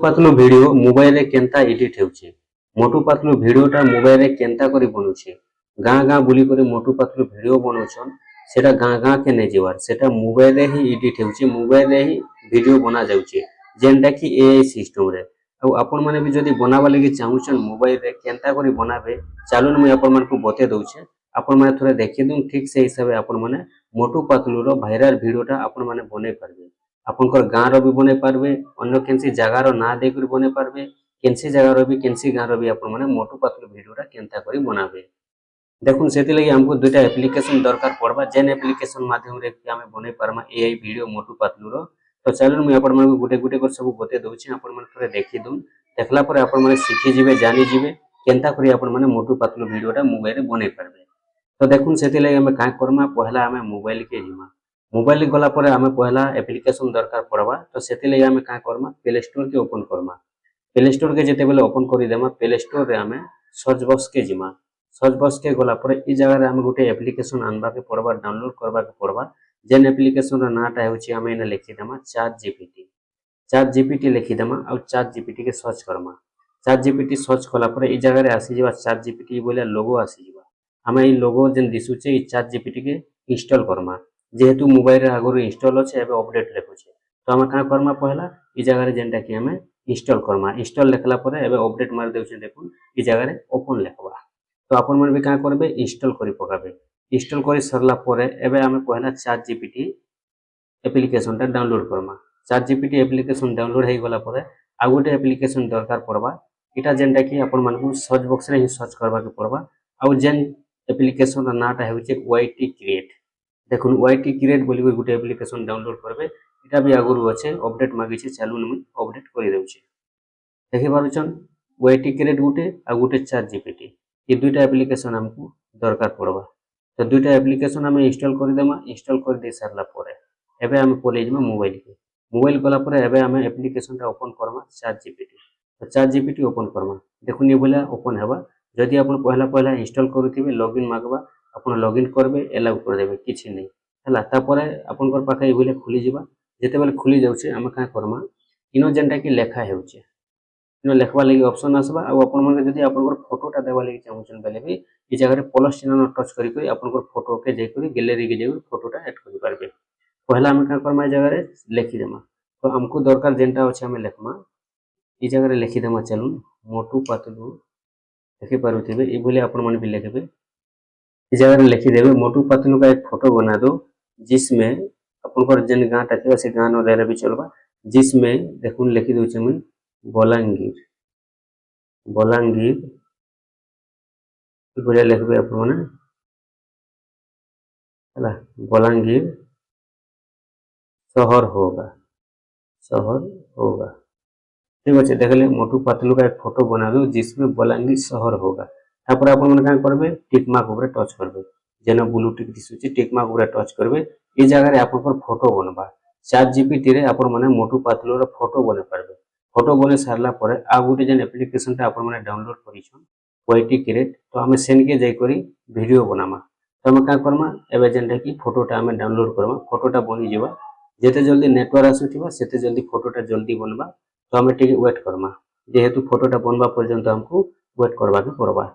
Patloo video mobile रे केनता edit हेउचे मोटू Patloo वीडियोटा mobile रे केनता करी बनुचे गाँ गाँ बुली करे मोटू पातलू वीडियो बनौछन सेटा गाँ गाँ के नहीं जीवार सेटा मोबाइल रे ही एडिट हेउचे मोबाइल रे ही वीडियो बना जाउचे जेनटा कि एआई सिस्टम रे ଆଉ ଆପଣ ମାନେ ବି ଯଦି बनावा लागि चाहुछन मोबाइल रे केनता करी बनाबे चालुन मुई आपण मन को बते दउछे आपण माने थोड़े देखि दुन ठीक से हिसाब आपण माने मोटू पातलू रो वायरल वीडियोटा आपण माने बने पारबे आपनकर गाँ रो भी बने पारबे अन्य केनसी जगह रो ना देकर बने पारबे केनसी जगह रो भी केनसी गाँ रो भी आपण माने मोटू पातलू वीडियोटा केनता करी बनाबे देखुन सेति लगी हमको दुटा एप्लीकेशन दरकार पड़बा जेन एप्लीकेशन माध्यम रे कि हमें बने पारमा एआई वीडियो मोटू पातलू रो तो चलो मुई आपण मन गुटे गुटे कर सब बते दउछि आपण मन थोड़े देखि दुन देखला पर आपण मन सीखि जिवे जानि जिवे केनता करी आपण मन मोटू पातलू वीडियोटा मोबाइल रे बने पारबे तो देखुन सेति लगी हमें का करमा पहला हमें मोबाइल के जिमा मोबाइल गला पर हमें पहला एप्लीकेशन दरकार पड़बा तो सेति लगी हमें का करमा प्ले स्टोर के ओपन करमा प्ले स्टोर के जेते बेले ओपन करि देमा प्ले स्टोर रे हमें सर्च बॉक्स के जिमा सर्च बॉक्स के गला पर ई जगह रे हमें गुटे एप्लीकेशन आनबा के पड़बा डाउनलोड करबा के पड़बा जेन एप्लीकेशन रो नाटा होछि हमें इने लिखि देमा चैट जीपीटी लिखि देमा और चैट जीपीटी के search Karma chat GPT search कला पर ई जगह रे आसी जिवा चैट जीपीटी बोले लोगो आसी जिवा हमें ई लोगो जेन दिसुचे ई चैट जीपीटी के इंस्टॉल करमा जेहेतु मोबाइल रे आगरो इंस्टॉल अछि एबे अपडेट लेखुचे तो हमें का करमा पहला ई जगह रे जेनटा कि हमें इंस्टॉल करमा इंस्टॉल लेखला पर एबे अपडेट मार देउचे देखुन ई जगह रे ओपन लेखबा तो आपण मन भी का करबे इंस्टॉल करी पकाबे इंस्टॉल करी सरला परे एबे हमें पहला चैट जीपीटी एप्लीकेशन टा डाउनलोड करमा चैट जीपीटी एप्लीकेशन डाउनलोड हे गला परे आ गोटे एप्लीकेशन दरकार पड़बा इटा जेनटा कि आपण मन को सर्च बॉक्स रे ही सर्च करबा के पड़बा आ जेन एप्लीकेशन रा नाटा हेउचे वाईटी क्रिएट देखुन वाईटी क्रिएट बोली गोटे एप्लीकेशन डाउनलोड करबे इटा भी आगुरु अछि अपडेट मागी छै चालू न अपडेट करि देउछि देखि पारुछन वाईटी क्रिएट गोटे आ गोटे चैट जीपीटी ये दुईटा एप्लीकेशन हमको दरकार पड़बा तो दुईटा एप्लीकेशन हमें इंस्टॉल कर देमा इंस्टॉल कर दे सारला परे एबे हम पले जमा मोबाइल गला परे एबे हम एप्लीकेशन टा ओपन करमा चैट जीपीटी तो चैट जीपीटी ओपन करमा देखुन ये बोला ओपन हेबा जदि आपण पहला पहला इंस्टॉल करूथिबे लॉगिन मागबा आपण लॉगिन करबे अलाउ कर देबे किछि नै हला ता परे आपनकर पाखे ई बोले खुली जिबा जेते बेले खुली जाउछे हम का करमा इनो जेनटा कि लेखा हेउछे इनो लेखबा लागि ऑप्शन आसबा आ आपण मन जदि आपनकर फोटोटा देबा लागि चाहुछन बेले भी ई जगह रे प्लस चिन्ह टच करी करी आपनकर फोटो के जे करी गैलरी के जे फोटोटा ऐड करि पारबे पहला हम का करमा जगह रे लिखि देमा तो हमको दरकार जेनटा अछि हम लिखमा ई जगह रे लिखि देमा चलू मोटू पातलू लिखि पारुथिबे ई बोले आपण मन भी लिखबे ई जगह रे लिखि देबे मोटू पातलू का एक फोटो बना दो जिसमें आपनकर जेन गाँटा छै से गाँ न देले भी चलबा जिसमें देखुन लिखि दउ छै मैं बलांगीर बोले लिखबे आपण माने हला बलांगीर शहर होगा ठीक है देखले मोटू पतलू का एक फोटो बना दो जिसमें बलांगीर शहर होगा तापर आपण मन का करबे टिक मार्क ऊपर टच करबे जेना ब्लू टिक दिसुची टिक मार्क ऊपर टच करबे ई जगह रे आपण पर फोटो बनबा चैट जीपीटी रे आपण माने मोटू पतलू रो फोटो बने पारबे फोटो बने सारला परे आ गुटे जेन एप्लीकेशन ता आपण माने डाउनलोड करिछन वाईटी क्रिएट तो हमें सेन के जाई करी वीडियो बनामा तो हम का करमा एबे जेनटा कि फोटोटा हमें डाउनलोड करमा फोटोटा बनि जिबा जेते जल्दी नेटवर्क आसुथिबा सेते जल्दी फोटोटा जल्दी बनबा तो हमें टिके वेट करमा जेहेतु फोटोटा बनबा पर्यंत हमको वेट करबा के पड़बा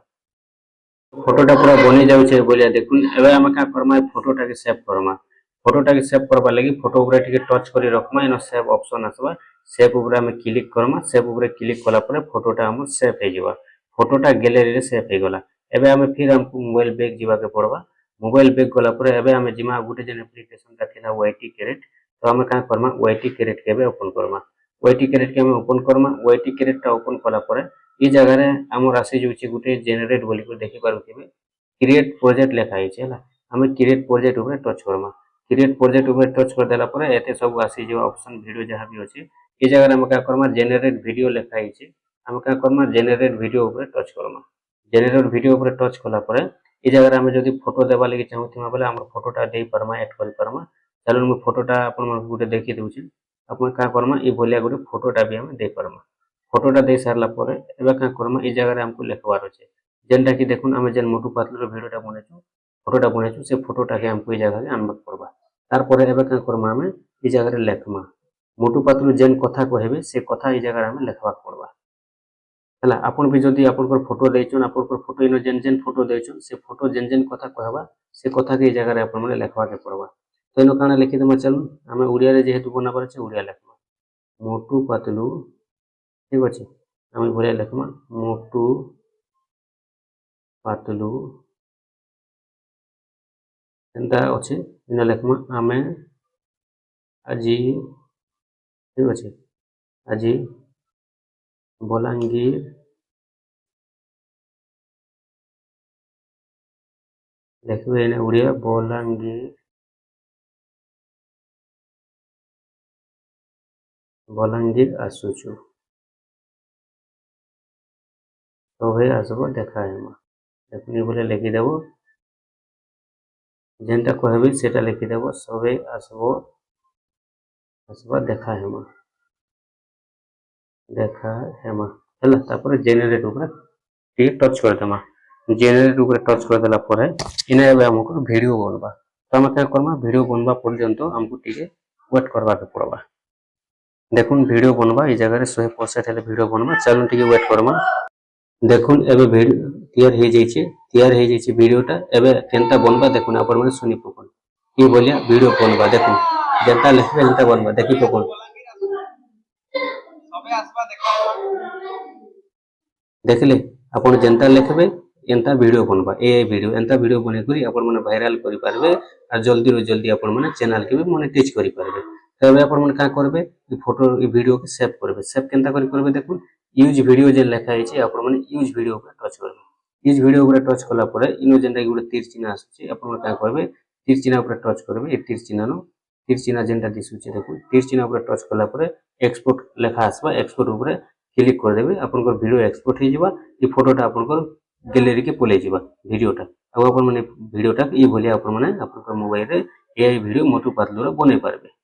फोटोटा पूरा बनि जाउ छै बोलिया देखुन एबे हम का करमा फोटोटा के सेव करबा लागि फोटो ऊपर टिके टच करी रखमा इनो सेव ऑप्शन आसबा सेव ऊपर हम क्लिक करमा सेव ऊपर क्लिक कला पर फोटोटा हम सेव हे जिबा फोटोटा गैलरी रे सेव हे गला एबे हम फिर हमको मोबाइल बैक जिबा के पड़बा मोबाइल बैक गला पर एबे हम जिमा गुटे जेन एप्लीकेशन का थिला वाईटी क्रिएट तो हम का करमा वाईटी क्रिएट के ओपन करमा वाईटी क्रिएट के हम ओपन करमा वाईटी क्रिएट टा ओपन कला पर ई जगह रे हमर आसी जुची गुटे जनरेट बोली को देखि पारुथिबे क्रिएट प्रोजेक्ट लेखा है हला हम क्रिएट प्रोजेक्ट ऊपर टच करमा क्रिएट प्रोजेक्ट ऊपर टच कर देला पर एते सब आसी जो ऑप्शन वीडियो जहां भी अछि ई जगह रे हम का करमा जनरेट वीडियो लेखा है हम का करमा जनरेट वीडियो ऊपर टच करमा जनरेट वीडियो ऊपर टच कला पर ई जगह रे हम जदी फोटो देबा लागि चाहूथिमा बोले हमर फोटोटा दे परमा ऐड कर परमा चलो हम फोटोटा अपन मन गुटे देखि दउछि अपन का करमा ई बोलिया गुटे फोटोटा भी हम दे परमा फोटोटा दे सारला परे एबे का करमा ई जगह रे हमको लिखवार अछि जेनटा कि देखुन हम जेन मोटू पातलू रो वीडियोटा बनेछु फोटोटा बनेछु से फोटोटा के हमको ई जगह रे अनबक करबा तार परे एबे का करमा हम ई जगह रे लेखमा मोटू पतलू जेन कथा कहबे से कथा ए जगह हमें लिखवा पड़वा है। आपन भी जदि आपन फोटो देचन आपन फोटो इन जेन जेन फोटो देचन से फोटो जेन जेन कथा कहबा से कथा के जगह आपन माने लिखवा के पड़वा। तो इन काना लिखि देमा चलू आम ओडिया रे जेहेतु बनाबार अछि ओडिया लिखमा मोटू पतलू ठीक अछि आम ओडिया लिखमा मोटू पतलू एंता अछि इन लिखमा आमे आजी ठीक अछि आजी बलांगीर लिखबे इन ओडिया बलांगीर आसुचु सभे आसब देखाएमा देखनी बोले लिखिदेव जेनटा कहबे सेटा लिखिदेव सभे आसब देखाएमा है तापर जेनेरेट ऊपर टिके टच कर देमा जेनेरेट ऊपर टच कर देला परे इना एबे हमको वीडियो बनबा तो हम क्या करबा वीडियो बनबा पर्यंत हमको टिके वेट करबा के पड़बा। देखुन वीडियो बनबा ए जगह रे 100% हेले वीडियो बनबा चलू टिके वेट करबा। देखुन एबे वीडियो तैयार हे जाइछे वीडियोटा एबे केनता बनबा देखुन आपण माने सुनी पकन की बोलिया वीडियो बनबा देखुन जेता लिखबे एनता बनबा देखि पकन सबे आसबा देखले आपण जेनता लिखबे एंता वीडियो बनबा ए वीडियो एंता वीडियो बने करी आपण माने वायरल करि पारबे आ जल्दी रो जल्दी आपण माने चैनल के भी मोनेटाइज करि पारबे। तबे आपण माने का करबे ई फोटो ई वीडियो के सेव करबे सेव केनता करि करबे देखुन यूज वीडियो जे लिखा है आपण माने यूज वीडियो पर टच करबे यूज वीडियो पर टच कला परे इनो जेनटा गुडे तीर चिन्ह आसुची आपण माने का करबे तीर चिन्ह पर टच करबे ए तीर चिन्ह जेनटा दिसुची देखुन तीर चिन्ह पर टच कला परे एक्सपोर्ट लेखा आसबा एक्सपोर्ट ऊपर क्लिक कर देबे आपण वीडियो एक्सपोर्ट हे जिबा ई फोटोटा आपण गैलरी के पले जिबा वीडियोटा अब आपण माने वीडियोटा ई भलिया आपण माने आपण मोबाइल रे एआई वीडियो मोटू पतलू रे बने पारबे।